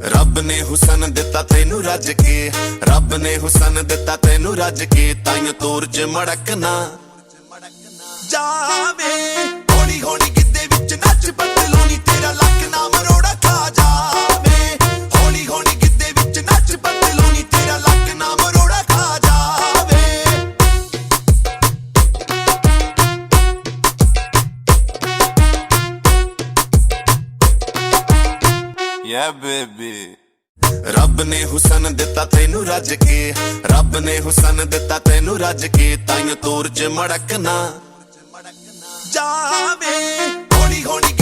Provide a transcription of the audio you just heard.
ਰੱਬ ਨੇ ਹੁਸਨ ਦਿੱਤਾ ਤੈਨੂੰ ਰੱਜ ਕੇ, ਰੱਬ ਨੇ ਹੁਸਨ ਦਿੱਤਾ ਤੈਨੂੰ ਰੱਜ ਕੇ, ਤਾਈਂ ਤੋਰ ਚ ਮੜਕਣਾ ਜਾਵੇ। ਹੌਲੀ ਹੌਲੀ ਗਿੱਧੇ ਵਿੱਚ ਨੱਚ ਪਤਲੋਨੀ, ਤੇਰਾ ਲੱਕ ਨਾ ਮਰੋੜਾ ਖਾ ਜਾਵੇ। ਹੌਲੀ ਹੌਲੀ ਗਿੱਧੇ ਵਿੱਚ ਨੱਚ ਪਤਲੋਨੀ, ਤੇਰਾ ਲੱਕ ਨਾ ਮਰੋੜਾ ਖਾ ਜਾਵੇ। Yeah baby, ਰੱਬ ਨੇ ਹੁਸਨ ਦਿੱਤਾ ਤੈਨੂੰ ਰੱਜ ਕੇ, ਰੱਬ ਨੇ ਹੁਸਨ ਦਿੱਤਾ ਤੈਨੂੰ ਰੱਜ ਕੇ, ਤਾਈਂ ਤੋਰ ਚ ਮੜਕਣਾ ਜਾਵੇ। ਹੌਲੀ ਹੌਲੀ